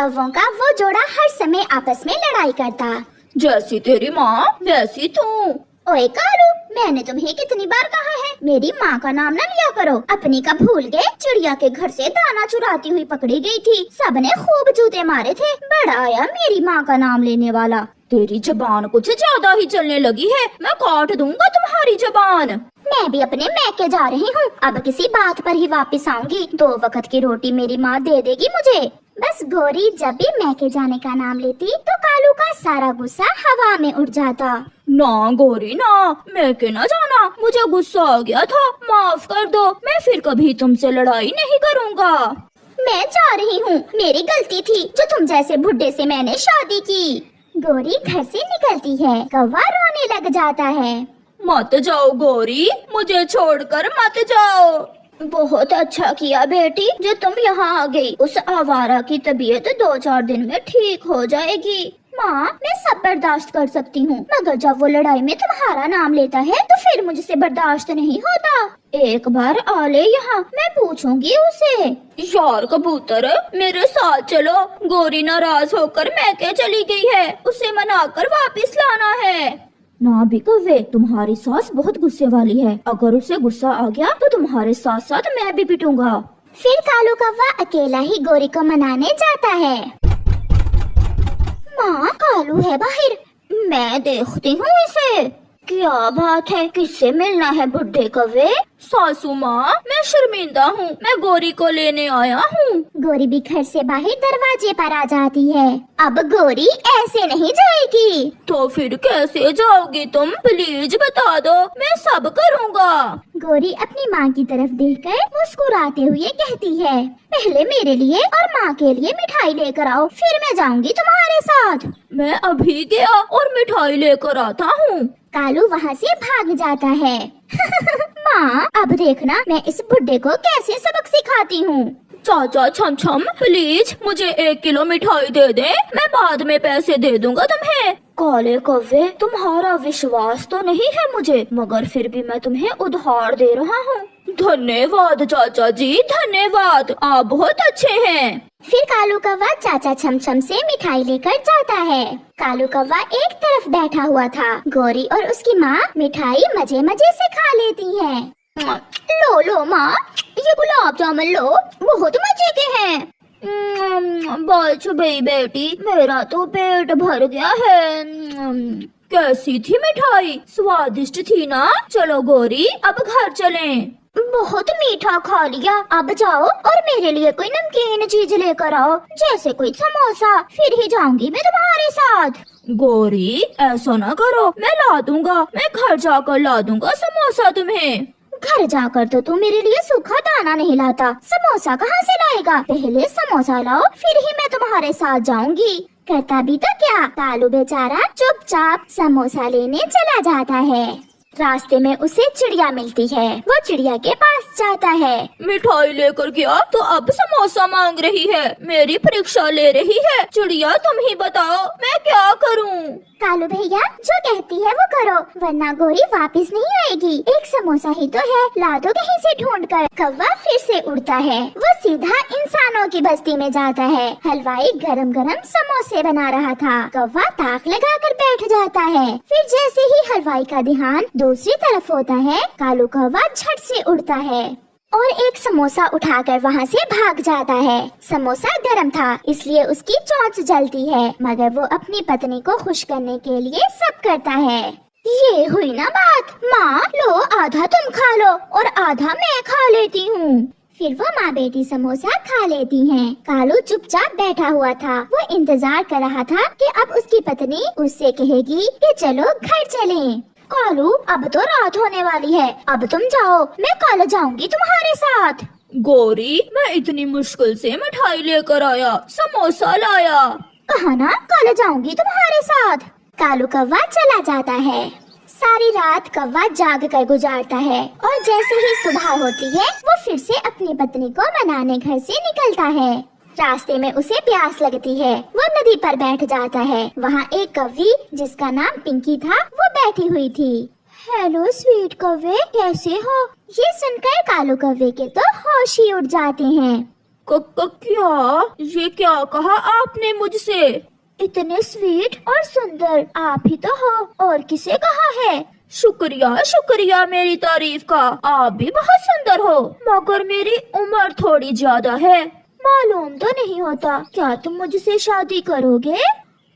कौवों का वो जोड़ा हर समय आपस में लड़ाई करता। जैसी तेरी माँ वैसी तू। ओए कालू, मैंने तुम्हें कितनी बार कहा है मेरी माँ का नाम न लिया करो। अपनी का भूल गए? चिड़िया के घर से दाना चुराती हुई पकड़ी गई थी, सबने खूब जूते मारे थे, बड़ा आया मेरी माँ का नाम लेने वाला। तेरी जबान कुछ ज्यादा ही चलने लगी है, मैं काट दूंगा तुम्हारी जबान। मैं भी अपने मैके जा रही हूँ, अब किसी बात पर ही वापस आऊंगी। 2 वक्त की रोटी मेरी माँ दे देगी मुझे। बस गोरी जब भी मैके जाने का नाम लेती तो कालू का सारा गुस्सा हवा में उड़ जाता। ना गोरी ना, मैके ना जाना, मुझे गुस्सा आ गया था, माफ कर दो, मैं फिर कभी तुमसे लड़ाई नहीं करूँगा। मैं जा रही हूँ, मेरी गलती थी जो तुम जैसे बुड्ढे से मैंने शादी की। गोरी घर से निकलती है, कौवा रोने लग जाता है। मत जाओ गोरी, मुझे छोड़कर मत जाओ। बहुत अच्छा किया बेटी जो तुम यहाँ आ गई। उस आवारा की तबीयत 2-4 दिन में ठीक हो जाएगी। माँ, मैं सब बर्दाश्त कर सकती हूँ, मगर जब वो लड़ाई में तुम्हारा नाम लेता है तो फिर मुझसे बर्दाश्त नहीं होता। एक बार आ ले यहाँ, मैं पूछूंगी उसे। यार कबूतर, मेरे साथ चलो। गोरी नाराज होकर मैके चली गई है, उसे मनाकर वापस लाना है। ना भी कौवे, तुम्हारी सास बहुत गुस्से वाली है, अगर उसे गुस्सा आ गया तो तुम्हारे साथ साथ मैं भी पिटूंगा। फिर कालू कौवा अकेला ही गोरी को मनाने जाता है। माँ, कालू है बाहर, मैं देखती हूँ इसे। क्या बात है, किससे मिलना है बुड्ढे कौवे? सासू माँ, मैं शर्मिंदा हूँ, मैं गोरी को लेने आया हूँ। गोरी भी घर से बाहर दरवाजे पर आ जाती है। अब गोरी ऐसे नहीं जाएगी। तो फिर कैसे जाओगी तुम? प्लीज बता दो, मैं सब करूँगा। गोरी अपनी माँ की तरफ देखकर मुस्कुराते हुए कहती है, पहले मेरे लिए और माँ के लिए मिठाई लेकर आओ, फिर मैं जाऊंगी तुम्हारे साथ। मैं अभी गया और मिठाई लेकर आता हूँ। कालू वहाँ से भाग जाता है। माँ, अब देखना मैं इस बुड्ढे को कैसे सबक सिखाती हूँ। चाचा छम छम, प्लीज मुझे 1 किलो मिठाई दे दे, मैं बाद में पैसे दे दूंगा तुम्हें। काले कौवे, तुम्हारा विश्वास तो नहीं है मुझे, मगर फिर भी मैं तुम्हें उधार दे रहा हूँ। धन्यवाद चाचा जी, धन्यवाद, आप बहुत अच्छे हैं। फिर कालू कौवा चाचा छमछम से मिठाई लेकर जाता है। कालू कौवा एक तरफ बैठा हुआ था, गोरी और उसकी माँ मिठाई मजे मजे से खा लेती हैं। लो लो माँ, ये गुलाब जामुन लो, बहुत मजे के हैं। बच गई बेटी, मेरा तो पेट भर गया है। कैसी थी मिठाई? स्वादिष्ट थी ना? चलो गोरी, अब घर चलें। बहुत मीठा खा लिया, अब जाओ और मेरे लिए कोई नमकीन चीज लेकर आओ, जैसे कोई समोसा, फिर ही जाऊंगी मैं तुम्हारे साथ। गोरी, ऐसा ना करो, मैं ला दूंगा, मैं घर जाकर ला दूंगा समोसा तुम्हें। घर जाकर तो तू मेरे लिए सूखा दाना नहीं लाता, समोसा कहाँ से लाएगा? पहले समोसा लाओ, फिर ही मैं तुम्हारे साथ जाऊंगी। करता भी तो क्या, कालू बेचारा चुपचाप समोसा लेने चला जाता है। रास्ते में उसे चिड़िया मिलती है, वो चिड़िया के पास जाता है। मिठाई लेकर गया तो अब समोसा मांग रही है, मेरी परीक्षा ले रही है। चिड़िया, तुम ही बताओ मैं क्या करूं? कालू भैया, जो कहती है वो करो, वरना गोरी वापस नहीं आएगी। एक समोसा ही तो है, ला दो कहीं से ढूंढ कर। कौवा फिर से उड़ता है, वो सीधा इंसानों की बस्ती में जाता है। हलवाई गरम गरम समोसे बना रहा था, कौवा ताक लगा कर बैठ जाता है। फिर जैसे ही हलवाई का ध्यान दूसरी तरफ होता है, कालू कौवा झट से उड़ता है और एक समोसा उठाकर वहाँ से भाग जाता है। समोसा गरम था, इसलिए उसकी चोंच जलती है, मगर वो अपनी पत्नी को खुश करने के लिए सब करता है। ये हुई ना बात, माँ लो आधा तुम खा लो और आधा मैं खा लेती हूँ। फिर वो माँ बेटी समोसा खा लेती हैं। कालू चुपचाप बैठा हुआ था, वो इंतजार कर रहा था कि अब उसकी पत्नी उससे कहेगी कि चलो घर चलें। कालू, अब तो रात होने वाली है, अब तुम जाओ, मैं कल जाऊंगी तुम्हारे साथ। गोरी, मैं इतनी मुश्किल से मिठाई लेकर आया, समोसा लाया। कहा ना कल जाऊंगी तुम्हारे साथ। कालू कौवा चला जाता है। सारी रात कौवा जाग कर गुजारता है और जैसे ही सुबह होती है वो फिर से अपनी पत्नी को मनाने घर से निकलता है। रास्ते में उसे प्यास लगती है, वो नदी पर बैठ जाता है। वहाँ एक कौवी जिसका नाम पिंकी था वो बैठी हुई थी। हेलो स्वीट कौवे, कैसे हो? ये सुनकर कालू कौवे के तो होश ही उड़ जाते हैं। क्या? ये क्या कहा आपने मुझसे? इतने स्वीट और सुंदर आप ही तो हो, और किसे कहा है? शुक्रिया शुक्रिया मेरी तारीफ का। आप भी बहुत सुंदर हो, मगर मेरी उम्र थोड़ी ज्यादा है। मालूम तो नहीं होता। क्या तुम मुझसे शादी करोगे?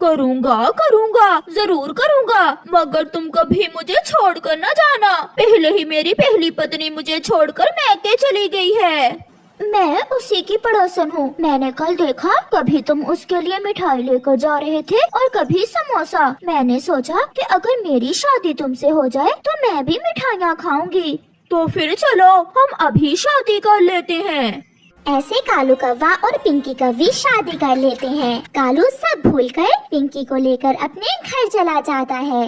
करूँगा, जरूर करूँगा, मगर तुम कभी मुझे छोड़कर न जाना। पहले ही मेरी पहली पत्नी मुझे छोड़कर मैके चली गई है। मैं उसी की पड़ोसन हूँ। मैंने कल देखा, कभी तुम उसके लिए मिठाई लेकर जा रहे थे और कभी समोसा। मैंने सोचा कि अगर मेरी शादी तुमसे हो जाए तो मैं भी मिठाइयाँ खाऊंगी। तो फिर चलो हम अभी शादी कर लेते हैं। ऐसे कालू कौवा और पिंकी कौवी शादी कर लेते हैं। कालू सब भूलकर पिंकी को लेकर अपने घर चला जाता है।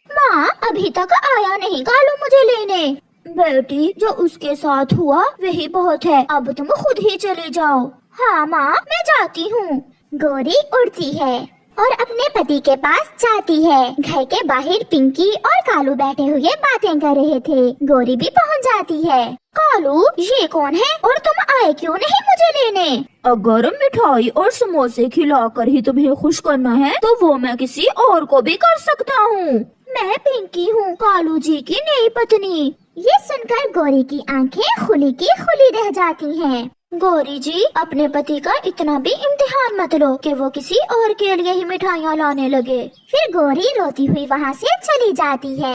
माँ, अभी तक आया नहीं कालू मुझे लेने। बेटी, जो उसके साथ हुआ वही बहुत है, अब तुम खुद ही चले जाओ। हाँ माँ, मैं जाती हूँ। गोरी उड़ती है और अपने पति के पास जाती है। घर के बाहर पिंकी और कालू बैठे हुए बातें कर रहे थे। गोरी भी पहुँच जाती है। कालू, ये कौन है और तुम आए क्यों नहीं मुझे लेने? अगर मिठाई और समोसे खिलाकर ही तुम्हें खुश करना है तो वो मैं किसी और को भी कर सकता हूँ। मैं पिंकी हूँ, कालू जी की नई पत्नी। ये सुनकर गोरी की आंखें खुली की खुली रह जाती हैं। गोरी जी, अपने पति का इतना भी इम्तिहान मत लो कि वो किसी और के लिए ही मिठाइयाँ लाने लगे। फिर गोरी रोती हुई वहाँ से चली जाती है।